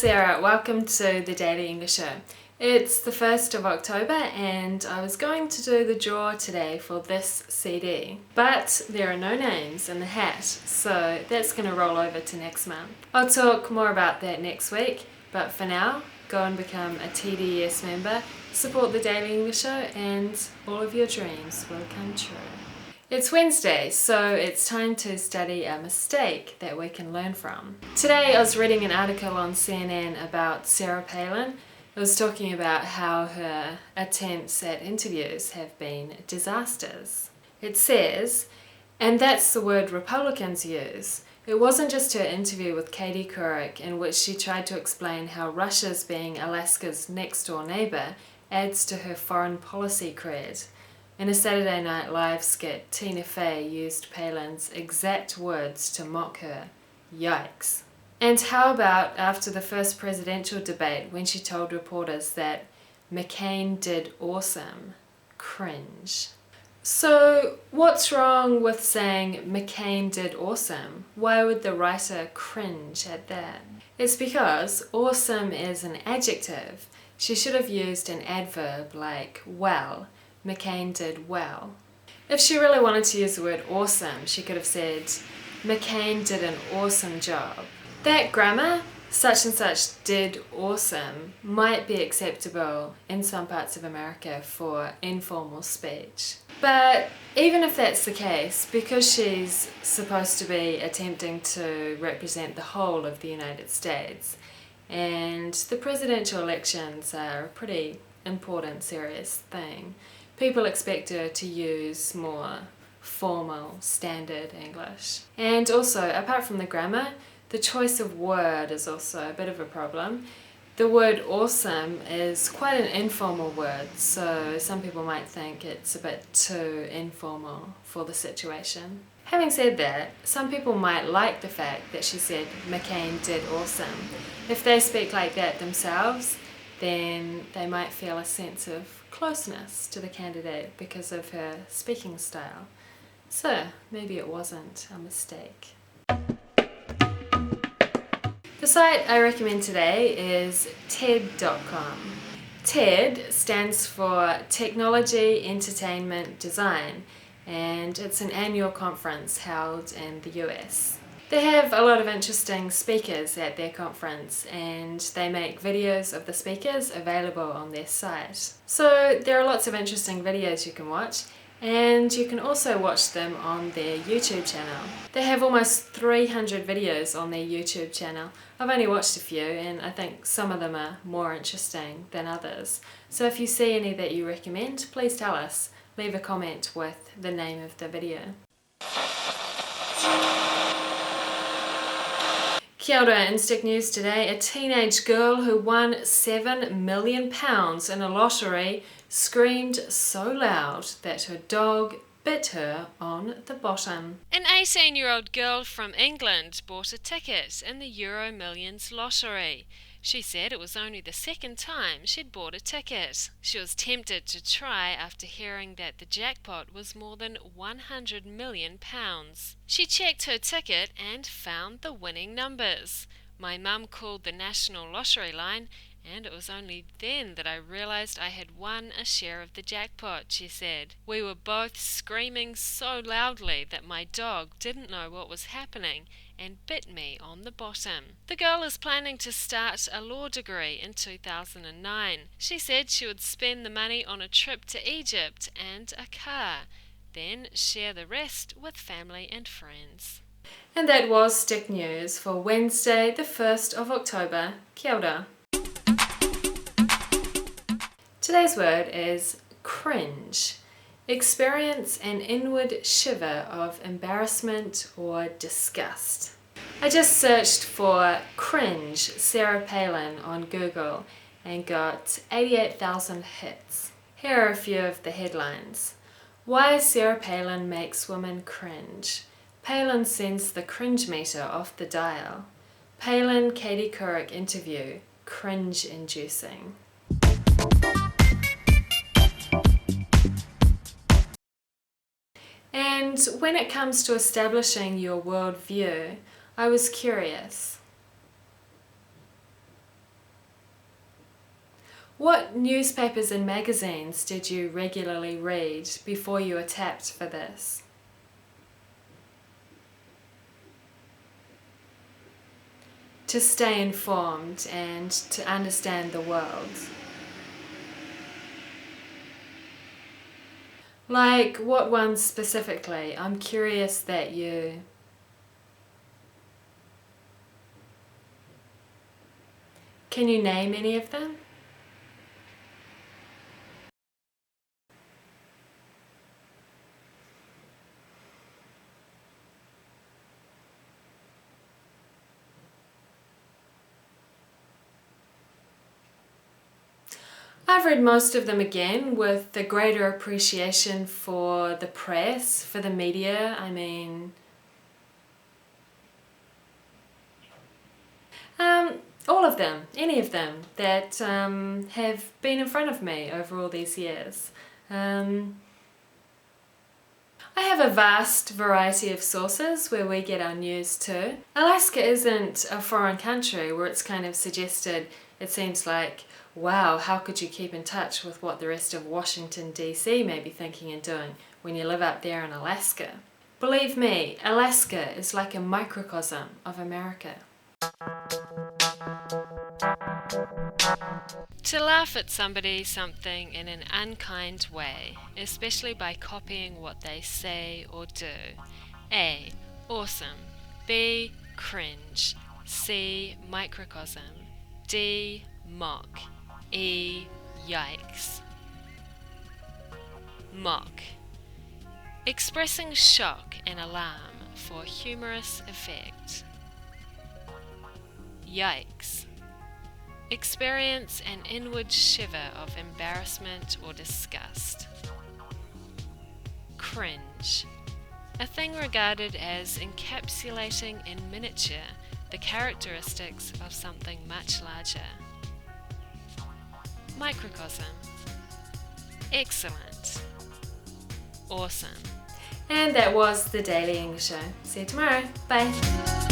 Sarah, welcome to the Daily English Show. It's the 1st of October and I was going to do the draw today for this CD, but there are no names in the hat, so that's going to roll over to next month. I'll talk more about that next week, but for now, go and become a TDS member, support the Daily English Show, and all of your dreams will come true. It's Wednesday, so it's time to study a mistake that we can learn from. Today I was reading an article on CNN about Sarah Palin. It was talking about how her attempts at interviews have been disasters. It says, and that's the word Republicans use. It wasn't just her interview with Katie Couric in which she tried to explain how Russia's being Alaska's next-door neighbour adds to her foreign policy cred. In a Saturday Night Live skit, Tina Fey used Palin's exact words to mock her. Yikes. And how about after the first presidential debate when she told reporters that McCain did awesome? Cringe. So what's wrong with saying McCain did awesome? Why would the writer cringe at that? It's because awesome is an adjective. She should have used an adverb like well. McCain did well. If she really wanted to use the word awesome, she could have said, McCain did an awesome job. That grammar, such and such did awesome, might be acceptable in some parts of America for informal speech. But even if that's the case, because she's supposed to be attempting to represent the whole of the United States, and the presidential elections are a pretty important, serious thing, people expect her to use more formal, standard English. And also, apart from the grammar, the choice of word is also a bit of a problem. The word awesome is quite an informal word, so some people might think it's a bit too informal for the situation. Having said that, some people might like the fact that she said McCain did awesome. If they speak like that themselves, then they might feel a sense of closeness to the candidate because of her speaking style. So maybe it wasn't a mistake. The site I recommend today is TED.com. TED stands for Technology, Entertainment, Design, and it's an annual conference held in the US. They have a lot of interesting speakers at their conference and they make videos of the speakers available on their site. So there are lots of interesting videos you can watch, and you can also watch them on their YouTube channel. They have almost 300 videos on their YouTube channel. I've only watched a few and I think some of them are more interesting than others. So if you see any that you recommend, please tell us. Leave a comment with the name of the video. Kia ora, in Stick News today, a teenage girl who won £7 million in a lottery screamed so loud that her dog bit her on the bottom. An 18-year-old girl from England bought a ticket in the Euro Millions lottery. She said it was only the second time she'd bought a ticket. She was tempted to try after hearing that the jackpot was more than £100 million. She checked her ticket and found the winning numbers. My mum called the National Lottery line, and it was only then that I realised I had won a share of the jackpot, she said. We were both screaming so loudly that my dog didn't know what was happening and bit me on the bottom. The girl is planning to start a law degree in 2009. She said she would spend the money on a trip to Egypt and a car, then share the rest with family and friends. And that was Stick News for Wednesday, the 1st of October. Kia ora. Today's word is cringe. Experience an inward shiver of embarrassment or disgust. I just searched for cringe Sarah Palin on Google and got 88,000 hits. Here are a few of the headlines. Why Sarah Palin makes women cringe. Palin sends the cringe meter off the dial. Palin Katie Couric interview, cringe-inducing. And when it comes to establishing your worldview, I was curious. What newspapers and magazines did you regularly read before you were tapped for this? To stay informed and to understand the world. Like what ones specifically? I'm curious that you... Can you name any of them? I've read most of them again with the greater appreciation for the press, for the media. All of them, any of them that have been in front of me over all these years. I have a vast variety of sources where we get our news too. Alaska isn't a foreign country where it's kind of suggested, it seems like, wow, how could you keep in touch with what the rest of Washington DC may be thinking and doing when you live up there in Alaska? Believe me, Alaska is like a microcosm of America. To laugh at somebody, something in an unkind way, especially by copying what they say or do. A. Awesome. B. Cringe. C. Microcosm. D. Mock. E. Yikes. Mock. Expressing shock and alarm for humorous effect. Yikes. Experience an inward shiver of embarrassment or disgust. Cringe. A thing regarded as encapsulating in miniature the characteristics of something much larger. Microcosm. Excellent. Awesome. And that was the Daily English Show. See you tomorrow. Bye.